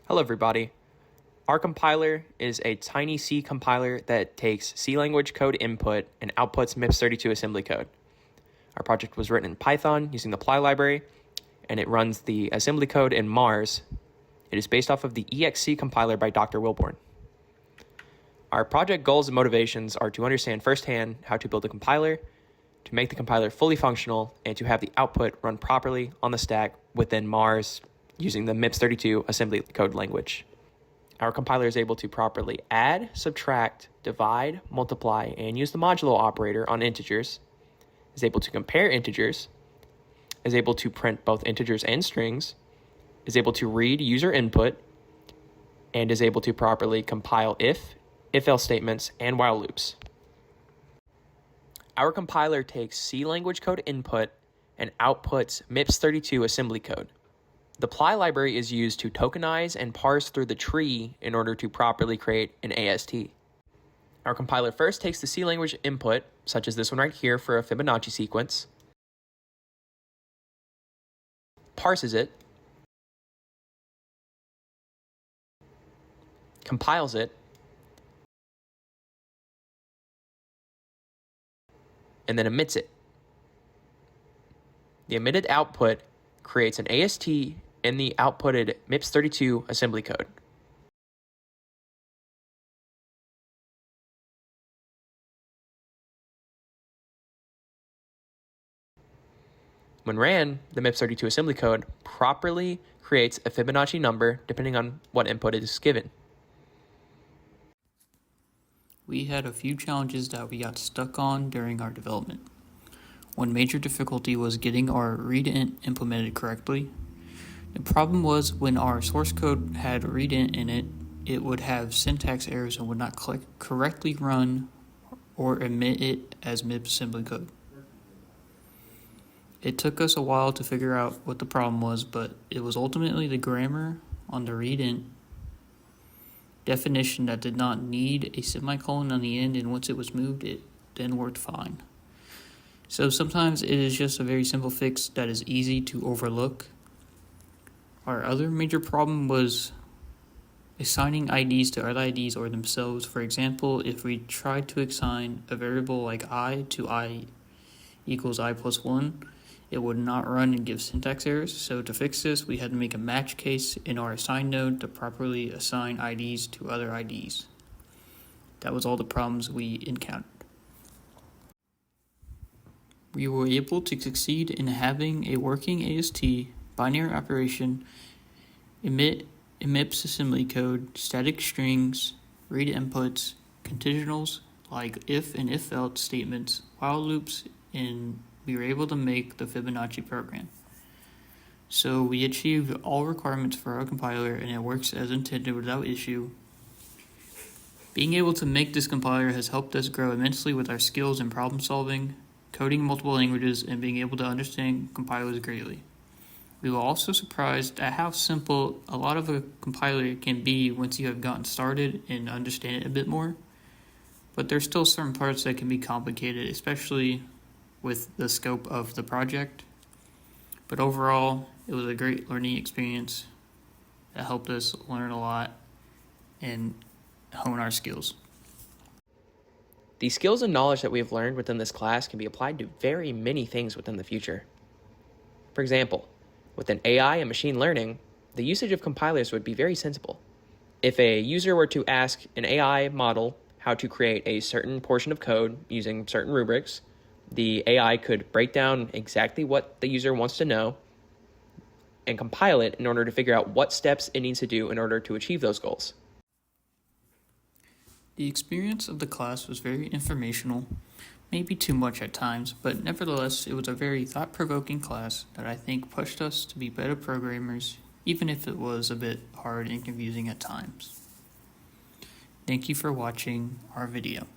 Hello everybody. Our compiler is a TinyC compiler that takes C language code input and outputs MIPS32 assembly code. Our project was written in Python using the Ply library, and it runs the assembly code in Mars. It is based off of the EXC compiler by Dr. Wilborne. Our project goals and motivations are to understand firsthand how to build a compiler, to make the compiler fully functional, and to have the output run properly on the stack within Mars using the MIPS32 assembly code language. Our compiler is able to properly add, subtract, divide, multiply, and use the modulo operator on integers, is able to compare integers, is able to print both integers and strings, is able to read user input, and is able to properly compile if-else statements, and while loops. Our compiler takes C language code input and outputs MIPS32 assembly code. The Ply library is used to tokenize and parse through the tree in order to properly create an AST. Our compiler first takes the C language input, such as this one right here for a Fibonacci sequence, parses it, compiles it, and then emits it. The emitted output creates an AST in the outputted MIPS32 assembly code. When ran, the MIPS32 assembly code properly creates a Fibonacci number depending on what input is given. We had a few challenges that we got stuck on during our development. One major difficulty was getting our readint implemented correctly. The problem was when our source code had readint in it, it would have syntax errors and would not correctly run or emit it as MIPS assembly code. It took us a while to figure out what the problem was, but it was ultimately the grammar on the readint definition that did not need a semicolon on the end, and once it was moved, it then worked fine. So sometimes it is just a very simple fix that is easy to overlook. Our other major problem was assigning IDs to other IDs or themselves. For example, if we tried to assign a variable like I to I equals I plus 1, it would not run and give syntax errors. So to fix this, we had to make a match case in our assign node to properly assign IDs to other IDs. That was all the problems we encountered. We were able to succeed in having a working AST, binary operation, emit MIPS assembly code, static strings, read inputs, conditionals like if and if-else statements, while loops, and we were able to make the Fibonacci program. So we achieved all requirements for our compiler, and it works as intended without issue. Being able to make this compiler has helped us grow immensely with our skills in problem solving, coding multiple languages, and being able to understand compilers greatly. We were also surprised at how simple a lot of a compiler can be once you have gotten started and understand it a bit more. But there's still certain parts that can be complicated, especially with the scope of the project. But overall, it was a great learning experience that helped us learn a lot and hone our skills. The skills and knowledge that we have learned within this class can be applied to very many things within the future. For example, within AI and machine learning, the usage of compilers would be very sensible. If a user were to ask an AI model how to create a certain portion of code using certain rubrics, the AI could break down exactly what the user wants to know and compile it in order to figure out what steps it needs to do in order to achieve those goals. The experience of the class was very informational, maybe too much at times, but nevertheless, it was a very thought-provoking class that I think pushed us to be better programmers, even if it was a bit hard and confusing at times. Thank you for watching our video.